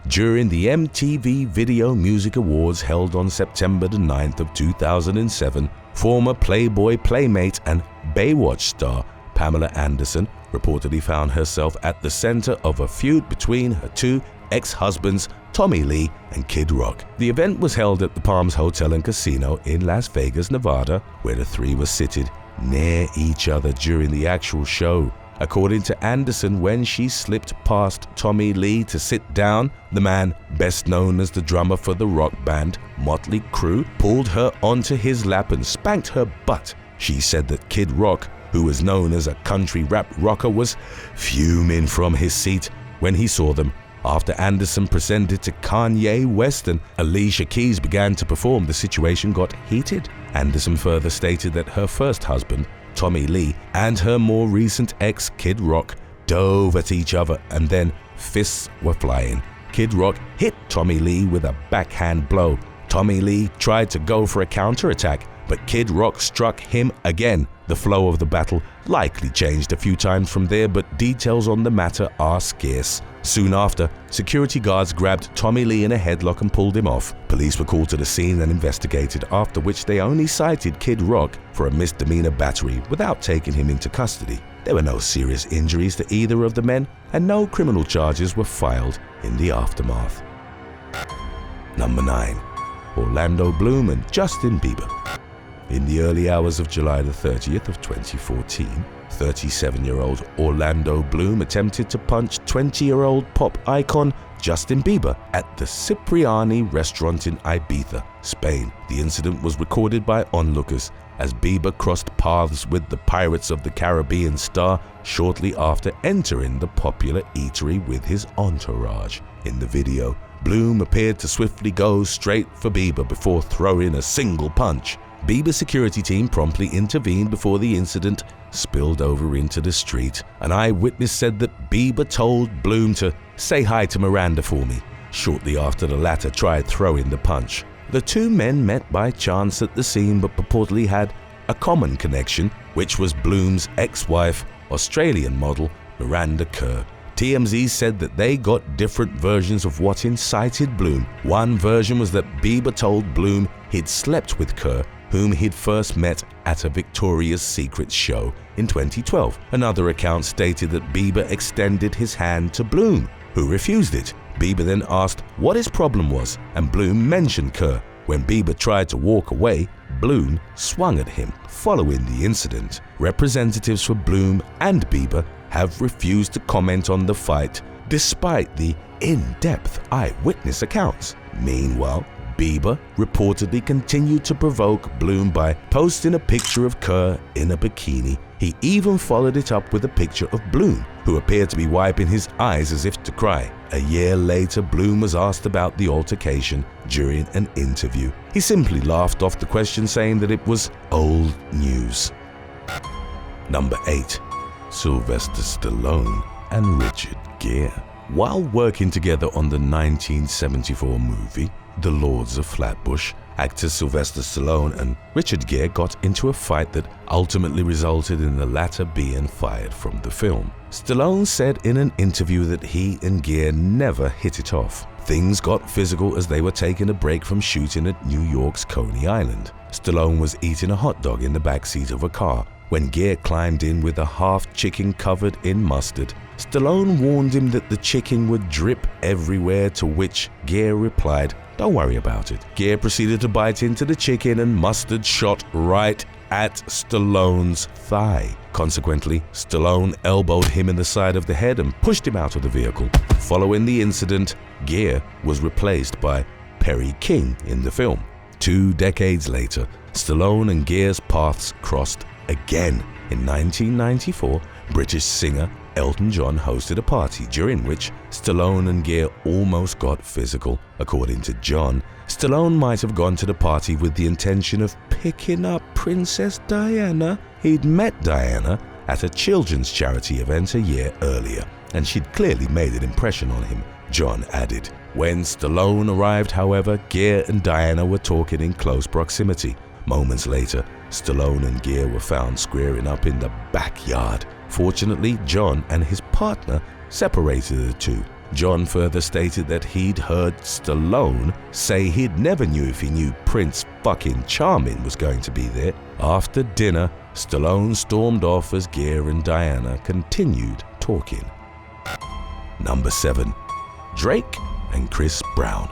during the MTV Video Music Awards held on September the 9th of 2007, former Playboy playmate and Baywatch star Pamela Anderson reportedly found herself at the center of a feud between her two ex-husbands, Tommy Lee and Kid Rock. The event was held at the Palms Hotel and Casino in Las Vegas, Nevada, where the three were seated near each other during the actual show. According to Anderson, when she slipped past Tommy Lee to sit down, the man, best known as the drummer for the rock band Motley Crue, pulled her onto his lap and spanked her butt. She said that Kid Rock, who was known as a country rap rocker, was fuming from his seat when he saw them. After Anderson presented to Kanye West and Alicia Keys began to perform, the situation got heated. Anderson further stated that her first husband, Tommy Lee, and her more recent ex, Kid Rock, dove at each other and then fists were flying. Kid Rock hit Tommy Lee with a backhand blow. Tommy Lee tried to go for a counterattack, but Kid Rock struck him again. The flow of the battle likely changed a few times from there, but details on the matter are scarce. Soon after, security guards grabbed Tommy Lee in a headlock and pulled him off. Police were called to the scene and investigated, after which they only cited Kid Rock for a misdemeanor battery without taking him into custody. There were no serious injuries to either of the men, and no criminal charges were filed in the aftermath. Number 9. Orlando Bloom and Justin Bieber. In the early hours of July the 30th of 2014, 37-year-old Orlando Bloom attempted to punch 20-year-old pop icon Justin Bieber at the Cipriani restaurant in Ibiza, Spain. The incident was recorded by onlookers as Bieber crossed paths with the Pirates of the Caribbean star shortly after entering the popular eatery with his entourage. In the video, Bloom appeared to swiftly go straight for Bieber before throwing a single punch. Bieber's security team promptly intervened before the incident spilled over into the street. An eyewitness said that Bieber told Bloom to say hi to Miranda for me, shortly after the latter tried throwing the punch. The two men met by chance at the scene but purportedly had a common connection, which was Bloom's ex-wife, Australian model Miranda Kerr. TMZ said that they got different versions of what incited Bloom. One version was that Bieber told Bloom he'd slept with Kerr, whom he'd first met at a Victoria's Secret show in 2012. Another account stated that Bieber extended his hand to Bloom, who refused it. Bieber then asked what his problem was, and Bloom mentioned Kerr. When Bieber tried to walk away, Bloom swung at him. Following the incident, representatives for Bloom and Bieber have refused to comment on the fight, despite the in-depth eyewitness accounts. Meanwhile, Bieber reportedly continued to provoke Bloom by posting a picture of Kerr in a bikini. He even followed it up with a picture of Bloom, who appeared to be wiping his eyes as if to cry. A year later, Bloom was asked about the altercation during an interview. He simply laughed off the question, saying that it was old news. Number 8. Sylvester Stallone and Richard Gere. While working together on the 1974 movie The Lords of Flatbush, actors Sylvester Stallone and Richard Gere got into a fight that ultimately resulted in the latter being fired from the film. Stallone said in an interview that he and Gere never hit it off. Things got physical as they were taking a break from shooting at New York's Coney Island. Stallone was eating a hot dog in the backseat of a car when Gere climbed in with a half chicken covered in mustard. Stallone warned him that the chicken would drip everywhere, to which Gere replied, "Don't worry about it." Gere proceeded to bite into the chicken and mustard shot right at Stallone's thigh. Consequently, Stallone elbowed him in the side of the head and pushed him out of the vehicle. Following the incident, Gere was replaced by Perry King in the film. 2 decades later, Stallone and Gere's paths crossed again. In 1994, British singer Elton John hosted a party during which Stallone and Gere almost got physical. According to John, Stallone might have gone to the party with the intention of picking up Princess Diana. He'd met Diana at a children's charity event a year earlier, and she'd clearly made an impression on him, John added. When Stallone arrived, however, Gere and Diana were talking in close proximity. Moments later, Stallone and Gere were found squaring up in the backyard. Fortunately, John and his partner separated the two. John further stated that he'd heard Stallone say he'd never knew if he knew Prince fucking Charming was going to be there. After dinner, Stallone stormed off as Gere and Diana continued talking. Number 7. Drake and Chris Brown.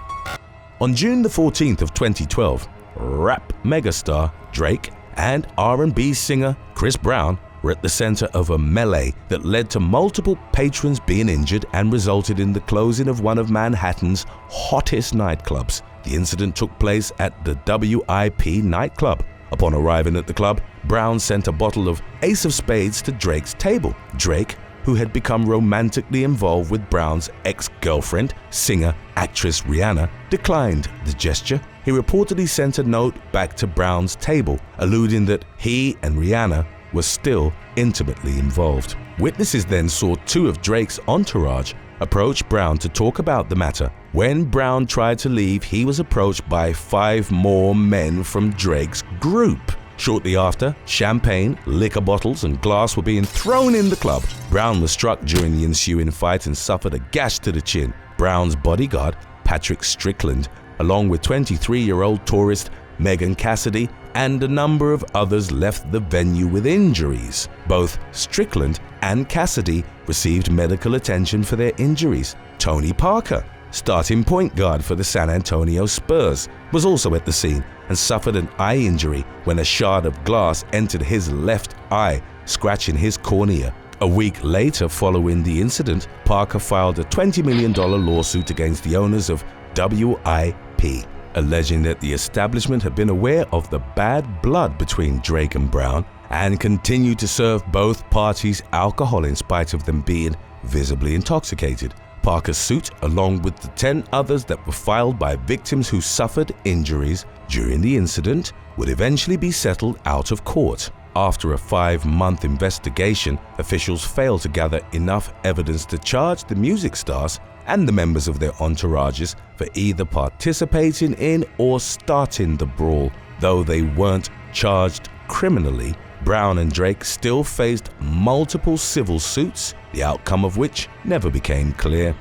On June the 14th of 2012, rap megastar Drake and R&B singer Chris Brown were at the center of a melee that led to multiple patrons being injured and resulted in the closing of one of Manhattan's hottest nightclubs. The incident took place at the WIP nightclub. Upon arriving at the club, Brown sent a bottle of Ace of Spades to Drake's table. Drake, who had become romantically involved with Brown's ex-girlfriend, singer-actress Rihanna, declined the gesture. He reportedly sent a note back to Brown's table, alluding that he and Rihanna were still intimately involved. Witnesses then saw 2 of Drake's entourage approach Brown to talk about the matter. When Brown tried to leave, he was approached by 5 more men from Drake's group. Shortly after, champagne, liquor bottles, and glass were being thrown in the club. Brown was struck during the ensuing fight and suffered a gash to the chin. Brown's bodyguard, Patrick Strickland, along with 23-year-old tourist Megan Cassidy and a number of others, left the venue with injuries. Both Strickland and Cassidy received medical attention for their injuries. Tony Parker, starting point guard for the San Antonio Spurs, was also at the scene and suffered an eye injury when a shard of glass entered his left eye, scratching his cornea. A week later, following the incident, Parker filed a $20 million lawsuit against the owners of WIP, alleging that the establishment had been aware of the bad blood between Drake and Brown and continued to serve both parties alcohol in spite of them being visibly intoxicated. Parker's suit, along with the 10 others that were filed by victims who suffered injuries during the incident, would eventually be settled out of court. After a 5-month investigation, officials failed to gather enough evidence to charge the music stars and the members of their entourages for either participating in or starting the brawl. Though they weren't charged criminally, Brown and Drake still faced multiple civil suits, the outcome of which never became clear.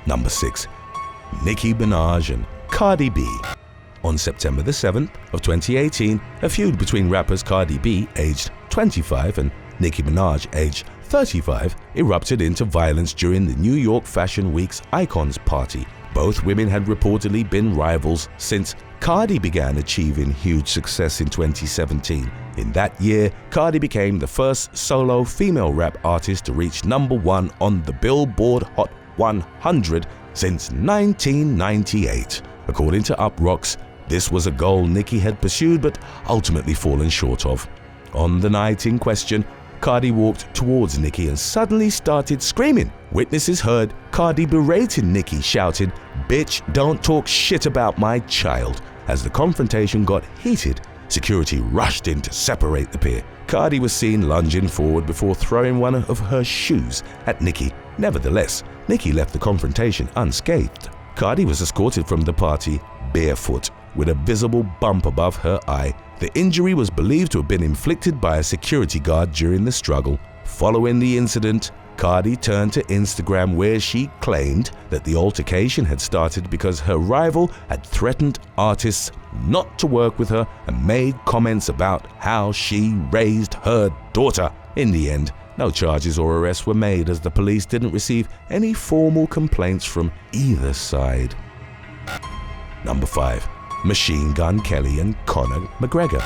Number 6. Nicki Minaj and Cardi B. On September the 7th of 2018, a feud between rappers Cardi B, aged 25, and Nicki Minaj, aged 35, erupted into violence during the New York Fashion Week's Icons party. Both women had reportedly been rivals since Cardi began achieving huge success in 2017. In that year, Cardi became the first solo female rap artist to reach #1 on the Billboard Hot 100 since 1998. According to Uproxx, this was a goal Nicki had pursued but ultimately fallen short of. On the night in question, Cardi walked towards Nicki and suddenly started screaming. Witnesses heard Cardi berating Nicki, shouting, "Bitch, don't talk shit about my child." As the confrontation got heated, security rushed in to separate the pair. Cardi was seen lunging forward before throwing one of her shoes at Nicki. Nevertheless, Nicki left the confrontation unscathed. Cardi was escorted from the party barefoot, with a visible bump above her eye. The injury was believed to have been inflicted by a security guard during the struggle. Following the incident, Cardi turned to Instagram, where she claimed that the altercation had started because her rival had threatened artists not to work with her and made comments about how she raised her daughter. In the end, no charges or arrests were made, as the police didn't receive any formal complaints from either side. Number 5. Machine Gun Kelly and Conor McGregor.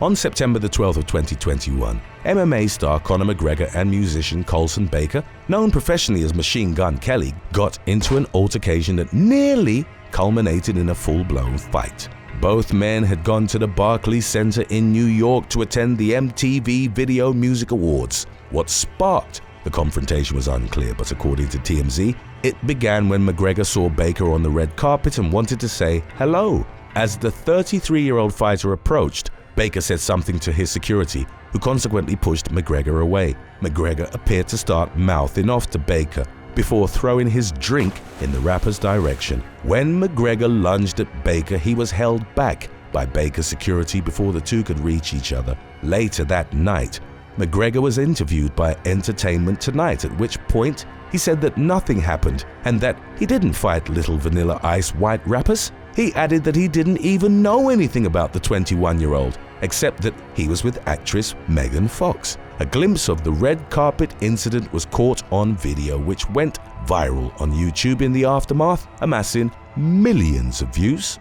On September the 12th of 2021, MMA star Conor McGregor and musician Colson Baker, known professionally as Machine Gun Kelly, got into an altercation that nearly culminated in a full-blown fight. Both men had gone to the Barclays Center in New York to attend the MTV Video Music Awards. What sparked the confrontation was unclear, but according to TMZ, it began when McGregor saw Baker on the red carpet and wanted to say hello. As the 33-year-old fighter approached, Baker said something to his security, who consequently pushed McGregor away. McGregor appeared to start mouthing off to Baker before throwing his drink in the rapper's direction. When McGregor lunged at Baker, he was held back by Baker's security before the two could reach each other. Later that night, McGregor was interviewed by Entertainment Tonight, at which point he said that nothing happened and that he didn't fight Little Vanilla Ice white rappers. He added that he didn't even know anything about the 21-year-old, except that he was with actress Megan Fox. A glimpse of the red carpet incident was caught on video, which went viral on YouTube in the aftermath, amassing millions of views.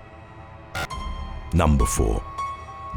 Number 4.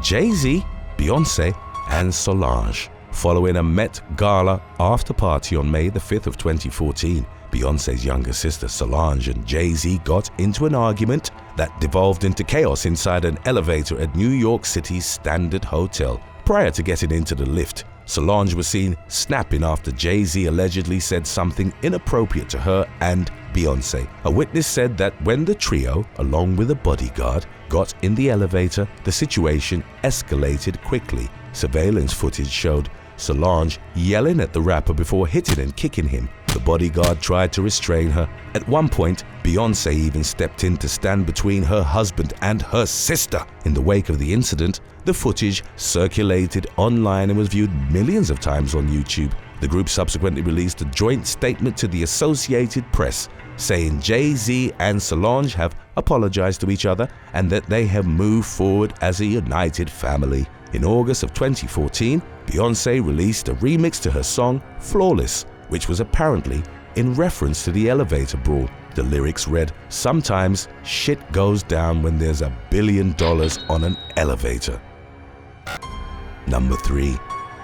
JayZ, Beyoncé, and Solange. Following a Met Gala after party on May the 5th of 2014, Beyoncé's younger sister Solange and JayZ got into an argument that devolved into chaos inside an elevator at New York City's Standard Hotel. Prior to getting into the lift, Solange was seen snapping after JayZ allegedly said something inappropriate to her and Beyoncé. A witness said that when the trio, along with a bodyguard, got in the elevator, the situation escalated quickly. Surveillance footage showed Solange yelling at the rapper before hitting and kicking him. The bodyguard tried to restrain her. At one point, Beyoncé even stepped in to stand between her husband and her sister. In the wake of the incident, the footage circulated online and was viewed millions of times on YouTube. The group subsequently released a joint statement to the Associated Press, saying JayZ and Solange have apologized to each other and that they have moved forward as a united family. In August of 2014, Beyoncé released a remix to her song Flawless, which was apparently in reference to the elevator brawl. The lyrics read, "Sometimes shit goes down when there's $1 billion on an elevator." Number 3.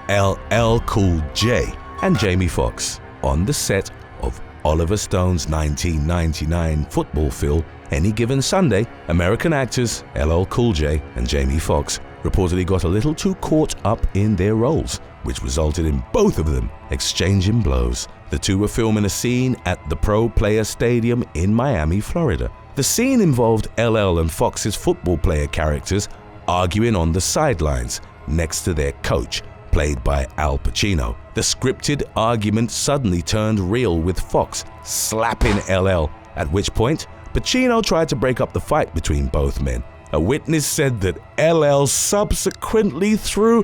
LL Cool J and Jamie Foxx. On the set of Oliver Stone's 1999 football film Any Given Sunday, American actors LL Cool J and Jamie Foxx reportedly got a little too caught up in their roles, which resulted in both of them exchanging blows. The two were filming a scene at the Pro Player Stadium in Miami, Florida. The scene involved LL and Fox's football player characters arguing on the sidelines next to their coach, played by Al Pacino. The scripted argument suddenly turned real, with Fox slapping LL, at which point Pacino tried to break up the fight between both men. A witness said that LL subsequently threw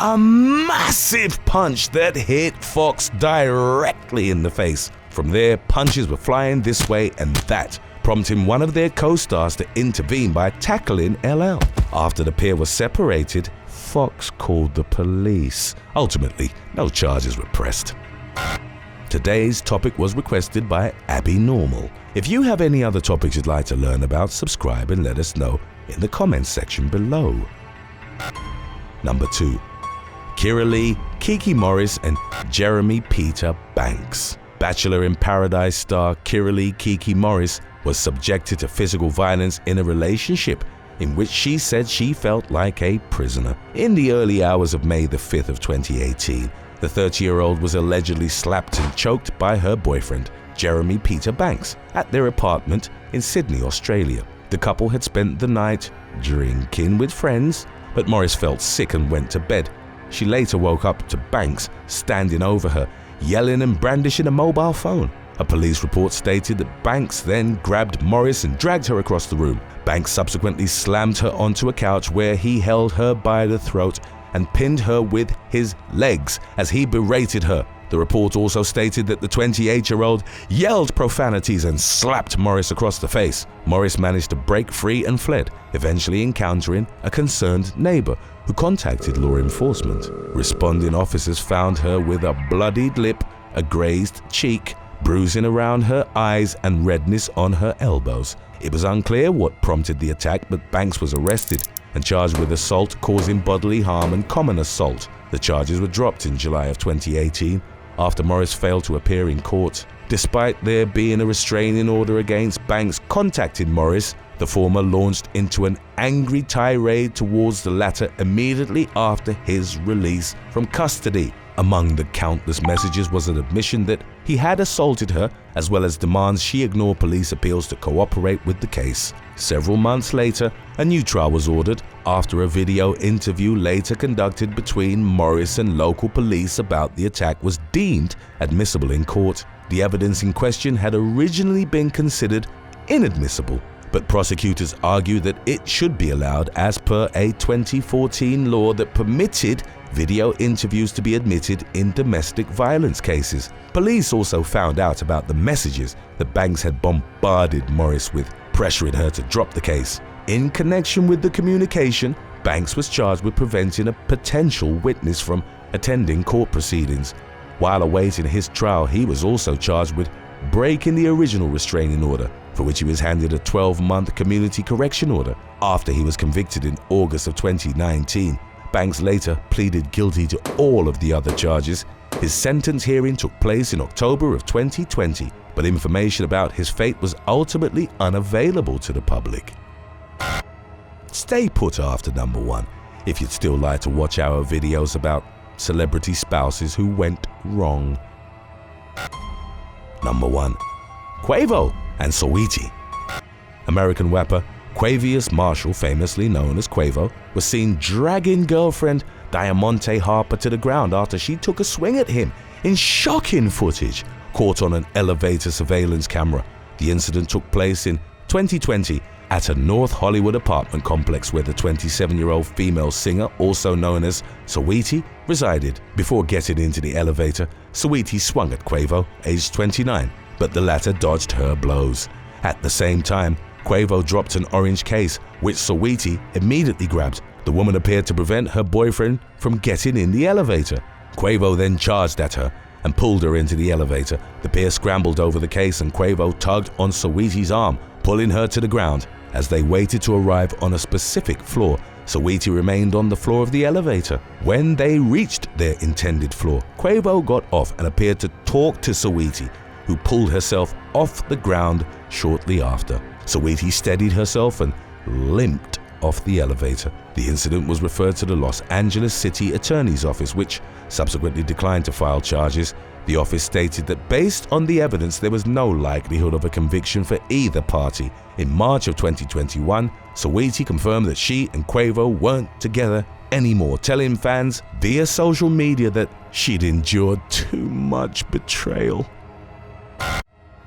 a massive punch that hit Fox directly in the face. From there, punches were flying this way and that, prompting one of their co-stars to intervene by tackling LL. After the pair was separated, Fox called the police. Ultimately, no charges were pressed. Today's topic was requested by Abby Normal. If you have any other topics you'd like to learn about, subscribe and let us know in the comments section below. Number 2. Kira Lee, Kiki Morris, and Jeremy Peter Banks. Bachelor in Paradise star Kira Lee Kiki Morris was subjected to physical violence in a relationship in which she said she felt like a prisoner. In the early hours of May the 5th of 2018, the 30-year-old was allegedly slapped and choked by her boyfriend, Jeremy Peter Banks, at their apartment in Sydney, Australia. The couple had spent the night drinking with friends, but Morris felt sick and went to bed. She later woke up to Banks standing over her, yelling and brandishing a mobile phone. A police report stated that Banks then grabbed Morris and dragged her across the room. Banks subsequently slammed her onto a couch where he held her by the throat and pinned her with his legs as he berated her. The report also stated that the 28-year-old yelled profanities and slapped Morris across the face. Morris managed to break free and fled, eventually encountering a concerned neighbor who contacted law enforcement. Responding officers found her with a bloodied lip, a grazed cheek, bruising around her eyes, and redness on her elbows. It was unclear what prompted the attack, but Banks was arrested and charged with assault causing bodily harm and common assault. The charges were dropped in July of 2018 after Morris failed to appear in court. Despite there being a restraining order against Banks contacting Morris, the former launched into an angry tirade towards the latter immediately after his release from custody. Among the countless messages was an admission that he had assaulted her, as well as demands she ignore police appeals to cooperate with the case. Several months later, a new trial was ordered after a video interview later conducted between Morris and local police about the attack was deemed admissible in court. The evidence in question had originally been considered inadmissible, but prosecutors argued that it should be allowed as per a 2014 law that permitted video interviews to be admitted in domestic violence cases. Police also found out about the messages that Banks had bombarded Morris with, pressuring her to drop the case. In connection with the communication, Banks was charged with preventing a potential witness from attending court proceedings. While awaiting his trial, he was also charged with breaking the original restraining order, for which he was handed a 12-month community correction order. After he was convicted in August of 2019, Banks later pleaded guilty to all of the other charges. His sentence hearing took place in October of 2020, but information about his fate was ultimately unavailable to the public. Stay put after number 1 if you'd still like to watch our videos about celebrity spouses who went wrong. Number 1. Quavo and Saweetie. American rapper Quavious Marshall, famously known as Quavo, was seen dragging girlfriend Diamante Harper to the ground after she took a swing at him in shocking footage caught on an elevator surveillance camera. The incident took place in 2020 at a North Hollywood apartment complex where the 27-year-old female singer, also known as Saweetie, resided. Before getting into the elevator, Saweetie swung at Quavo, aged 29, but the latter dodged her blows. At the same time, Quavo dropped an orange case, which Saweetie immediately grabbed. The woman appeared to prevent her boyfriend from getting in the elevator. Quavo then charged at her and pulled her into the elevator. The pair scrambled over the case and Quavo tugged on Saweetie's arm, pulling her to the ground. As they waited to arrive on a specific floor, Saweetie remained on the floor of the elevator. When they reached their intended floor, Quavo got off and appeared to talk to Saweetie, who pulled herself off the ground shortly after. Saweetie steadied herself and limped off the elevator. The incident was referred to the Los Angeles City Attorney's Office, which subsequently declined to file charges. The office stated that based on the evidence, there was no likelihood of a conviction for either party. In March of 2021, Saweetie confirmed that she and Quavo weren't together anymore, telling fans via social media that she'd endured too much betrayal.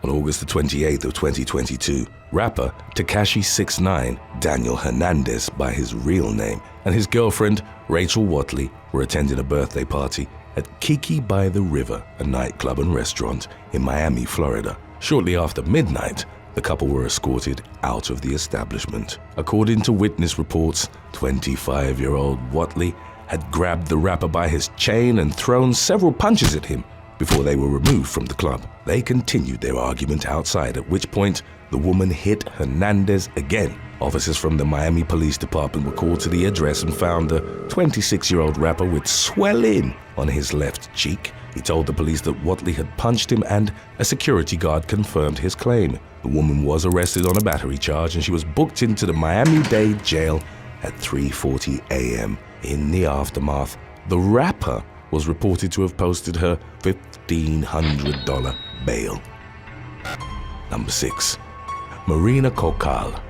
On August the 28th of 2022, rapper Tekashi 6ix9ine, Daniel Hernandez by his real name, and his girlfriend Rachel Watley were attending a birthday party at Kiki by the River, a nightclub and restaurant in Miami, Florida. Shortly after midnight, the couple were escorted out of the establishment. According to witness reports, 25-year-old Watley had grabbed the rapper by his chain and thrown several punches at him before they were removed from the club. They continued their argument outside, at which point the woman hit Hernandez again. Officers from the Miami Police Department were called to the address and found the 26-year-old rapper with swelling on his left cheek. He told the police that Watley had punched him and a security guard confirmed his claim. The woman was arrested on a battery charge and she was booked into the Miami-Dade jail at 3:40 a.m. In the aftermath, the rapper was reported to have posted her $1,500 bail. Number 6. Marina Kokal.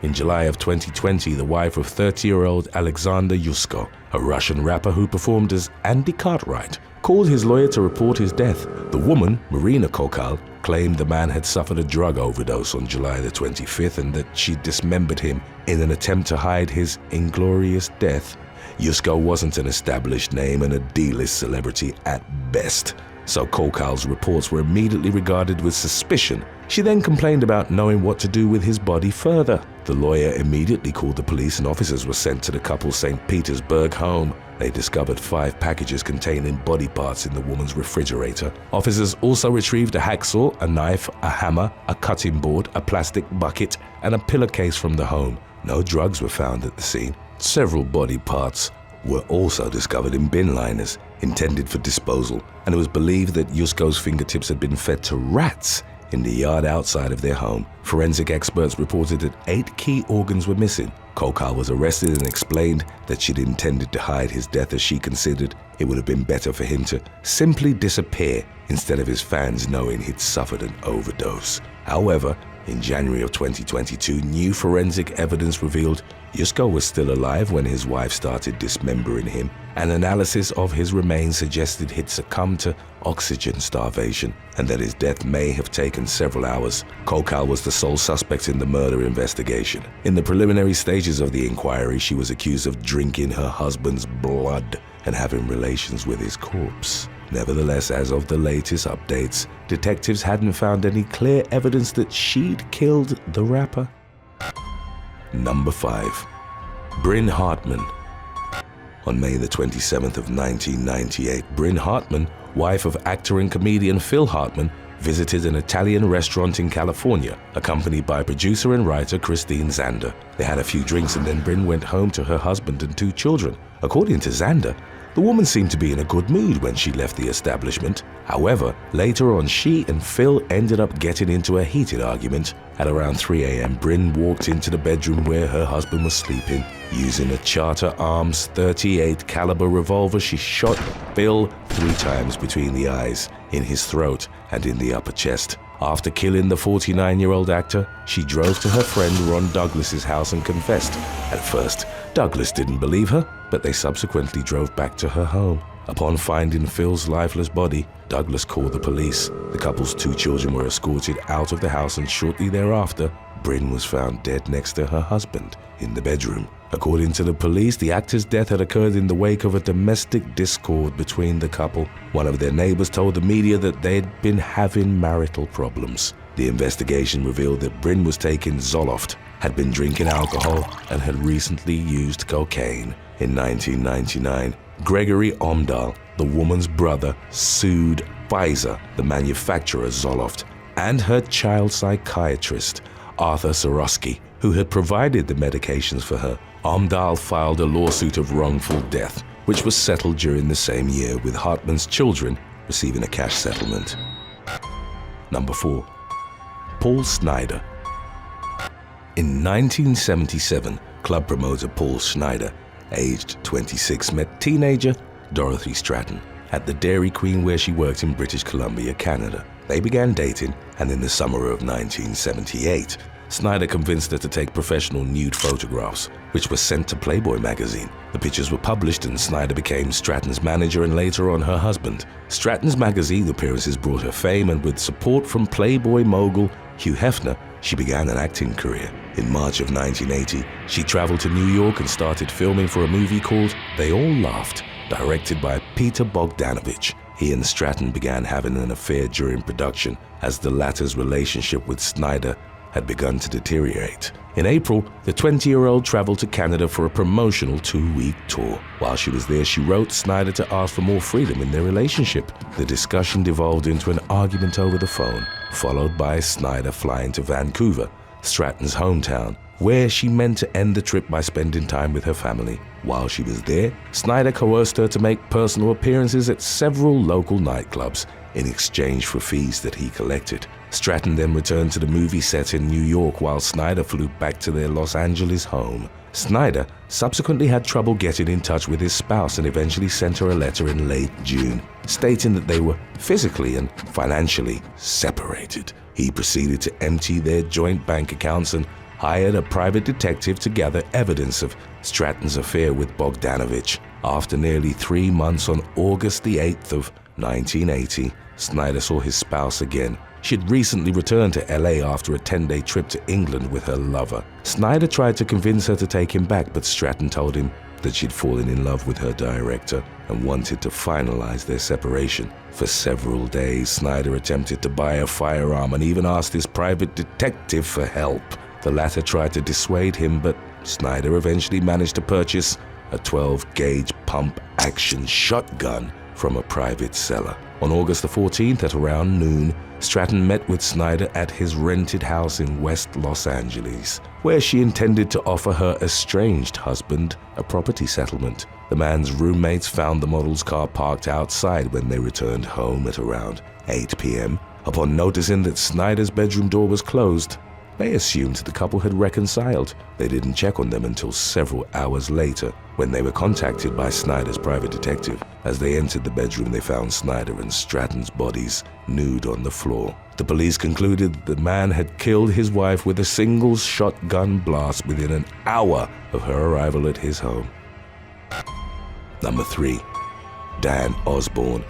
In July of 2020, the wife of 30-year-old Alexander Yusko, a Russian rapper who performed as Andy Cartwright, called his lawyer to report his death. The woman, Marina Kokal, claimed the man had suffered a drug overdose on July the 25th and that she dismembered him in an attempt to hide his inglorious death. Yusko wasn't an established name and a D-list celebrity at best, so Kokal's reports were immediately regarded with suspicion. She then complained about knowing what to do with his body further. The lawyer immediately called the police and officers were sent to the couple's St. Petersburg home. They discovered 5 packages containing body parts in the woman's refrigerator. Officers also retrieved a hacksaw, a knife, a hammer, a cutting board, a plastic bucket, and a pillowcase from the home. No drugs were found at the scene. Several body parts were also discovered in bin liners intended for disposal, and it was believed that Yusko's fingertips had been fed to rats in the yard outside of their home. Forensic experts reported that 8 key organs were missing. Kokal was arrested and explained that she'd intended to hide his death as she considered it would have been better for him to simply disappear instead of his fans knowing he'd suffered an overdose. However, In January of 2022, new forensic evidence revealed Yusko was still alive when his wife started dismembering him. An analysis of his remains suggested he'd succumbed to oxygen starvation and that his death may have taken several hours. Kokal was the sole suspect in the murder investigation. In the preliminary stages of the inquiry, she was accused of drinking her husband's blood and having relations with his corpse. Nevertheless, as of the latest updates, detectives hadn't found any clear evidence that she'd killed the rapper. Number 5. Brin Hartman. On May the 27th of 1998, Brin Hartman, wife of actor and comedian Phil Hartman, visited an Italian restaurant in California, accompanied by producer and writer Christine Zander. They had a few drinks and then Brin went home to her husband and 2 children. According to Zander, the woman seemed to be in a good mood when she left the establishment. However, later on, she and Phil ended up getting into a heated argument. At around 3 a.m., Brin walked into the bedroom where her husband was sleeping. Using a Charter Arms .38 caliber revolver, she shot Phil 3 times between the eyes, in his throat, and in the upper chest. After killing the 49-year-old actor, she drove to her friend Ron Douglas's house and confessed. At first, Douglas didn't believe her, but they subsequently drove back to her home. Upon finding Phil's lifeless body, Douglas called the police. The couple's 2 children were escorted out of the house, and shortly thereafter, Brin was found dead next to her husband in the bedroom. According to the police, the actor's death had occurred in the wake of a domestic discord between the couple. One of their neighbors told the media that they'd been having marital problems. The investigation revealed that Brin was taking Zoloft, had been drinking alcohol, and had recently used cocaine. In 1999, Gregory Omdahl, the woman's brother, sued Pfizer, the manufacturer Zoloft, and her child psychiatrist, Arthur Sorosky, who had provided the medications for her. Omdahl filed a lawsuit of wrongful death, which was settled during the same year, with Hartman's children receiving a cash settlement. Number 4. Paul Snider. In 1977, club promoter Paul Snider, aged 26, met teenager Dorothy Stratton at the Dairy Queen where she worked in British Columbia, Canada. They began dating, and in the summer of 1978, Snider convinced her to take professional nude photographs, which were sent to Playboy magazine. The pictures were published and Snider became Stratton's manager and later on her husband. Stratton's magazine appearances brought her fame, and with support from Playboy mogul Hugh Hefner, she began an acting career. In March of 1980, she traveled to New York and started filming for a movie called They All Laughed, directed by Peter Bogdanovich. He and Stratton began having an affair during production, as the latter's relationship with Snider had begun to deteriorate. In April, the 20-year-old traveled to Canada for a promotional 2-week tour. While she was there, she wrote Snider to ask for more freedom in their relationship. The discussion devolved into an argument over the phone, followed by Snider flying to Vancouver, Stratton's hometown, where she meant to end the trip by spending time with her family. While she was there, Snider coerced her to make personal appearances at several local nightclubs in exchange for fees that he collected. Stratton then returned to the movie set in New York while Snider flew back to their Los Angeles home. Snider subsequently had trouble getting in touch with his spouse and eventually sent her a letter in late June, stating that they were physically and financially separated. He proceeded to empty their joint bank accounts and hired a private detective to gather evidence of Stratton's affair with Bogdanovich. After nearly 3 months, on August the 8th of 1980, Snider saw his spouse again. She had recently returned to LA after a 10-day trip to England with her lover. Snider tried to convince her to take him back, but Stratton told him that she'd fallen in love with her director and wanted to finalize their separation. For several days, Snider attempted to buy a firearm and even asked his private detective for help. The latter tried to dissuade him, but Snider eventually managed to purchase a 12-gauge pump-action shotgun from a private seller. On August the 14th at around noon, Stratton met with Snider at his rented house in West Los Angeles, where she intended to offer her estranged husband a property settlement. The man's roommates found the model's car parked outside when they returned home at around 8 p.m. Upon noticing that Snider's bedroom door was closed, They assumed the couple had reconciled. They didn't check on them until several hours later, when they were contacted by Snider's private detective. As they entered the bedroom, they found Snider and Stratton's bodies nude on the floor. The police concluded that the man had killed his wife with a single shotgun blast within an hour of her arrival at his home. Number 3. Dan Osborne.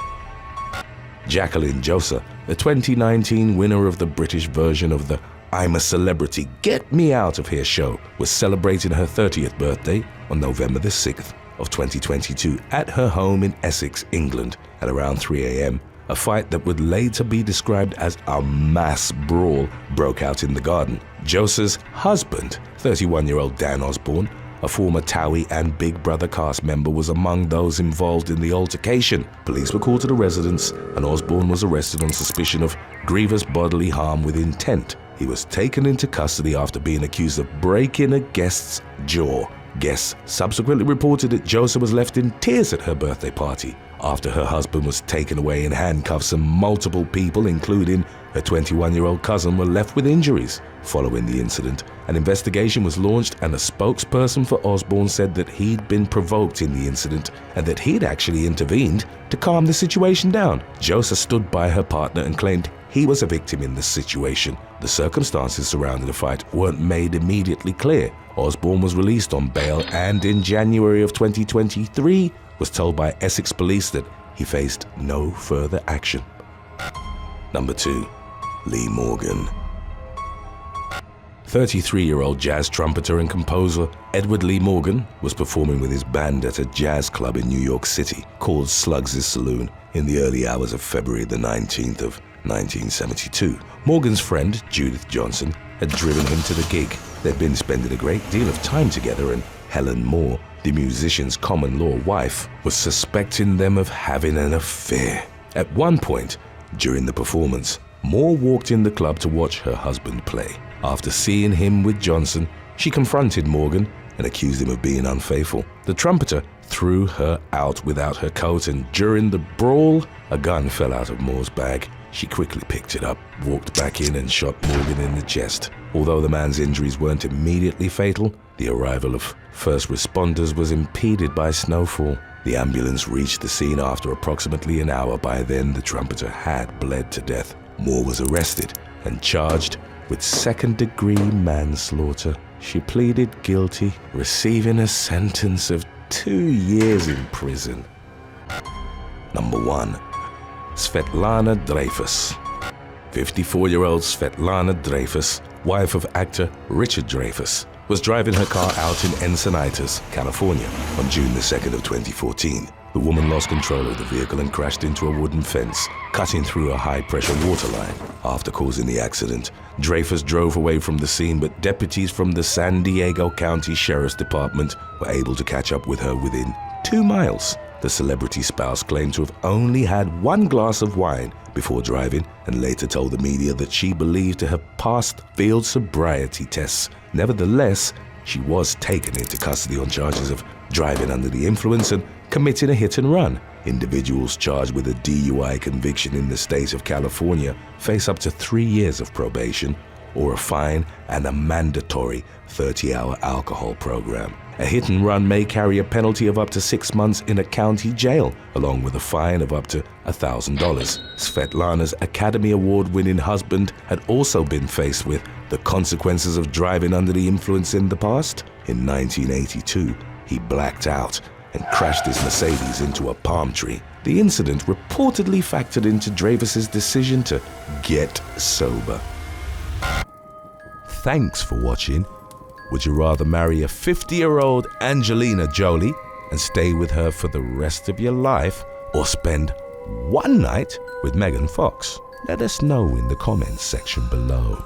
Jacqueline Josa, the 2019 winner of the British version of the I'm a Celebrity, Get Me Out of Here show, was celebrating her 30th birthday on November the 6th of 2022 at her home in Essex, England, at around 3 a.m. A fight that would later be described as a mass brawl broke out in the garden. Josa's husband, 31-year-old Dan Osborne, a former Towie and Big Brother cast member, was among those involved in the altercation. Police were called to the residence and Osborne was arrested on suspicion of grievous bodily harm with intent. He was taken into custody after being accused of breaking a guest's jaw. Guests subsequently reported that Josa was left in tears at her birthday party after her husband was taken away in handcuffs, and multiple people, including her 21-year-old cousin, were left with injuries. Following the incident, an investigation was launched and a spokesperson for Osborne said that he'd been provoked in the incident and that he'd actually intervened to calm the situation down. Josa stood by her partner and claimed he was a victim in the situation. The circumstances surrounding the fight weren't made immediately clear. Osborne was released on bail and in January of 2023 was told by Essex police that he faced no further action. Number 2. Lee Morgan. 33-year-old jazz trumpeter and composer Edward Lee Morgan was performing with his band at a jazz club in New York City called Sluggs' Saloon in the early hours of February the 19th of 1972. Morgan's friend, Judith Johnson, had driven him to the gig. They'd been spending a great deal of time together, and Helen Moore, the musician's common-law wife, was suspecting them of having an affair. At one point, during the performance, Moore walked in the club to watch her husband play. After seeing him with Johnson, she confronted Morgan and accused him of being unfaithful. The trumpeter threw her out without her coat, and during the brawl, a gun fell out of Moore's bag. She quickly picked it up, walked back in and shot Morgan in the chest. Although the man's injuries weren't immediately fatal, the arrival of first responders was impeded by snowfall. The ambulance reached the scene after approximately an hour. By then, the trumpeter had bled to death. Moore was arrested and charged with second-degree manslaughter. She pleaded guilty, receiving a sentence of 2 years in prison. Number 1. Svetlana Dreyfus. 54-year-old Svetlana Dreyfus, wife of actor Richard Dreyfuss, was driving her car out in Encinitas, California on June the 2nd of 2014. The woman lost control of the vehicle and crashed into a wooden fence, cutting through a high-pressure water line. After causing the accident, Dreyfus drove away from the scene, but deputies from the San Diego County Sheriff's Department were able to catch up with her within 2 miles. The celebrity spouse claimed to have only had 1 glass of wine before driving and later told the media that she believed to have passed field sobriety tests. Nevertheless, she was taken into custody on charges of driving under the influence and committing a hit and run. Individuals charged with a DUI conviction in the state of California face up to 3 years of probation or a fine and a mandatory 30-hour alcohol program. A hit and run may carry a penalty of up to 6 months in a county jail, along with a fine of up to $1,000. Svetlana's Academy Award-winning husband had also been faced with the consequences of driving under the influence in the past. In 1982, he blacked out and crashed his Mercedes into a palm tree. The incident reportedly factored into Dreyfus's decision to get sober. Thanks for watching. Would you rather marry a 50-year-old Angelina Jolie and stay with her for the rest of your life, or spend one night with Megan Fox? Let us know in the comments section below.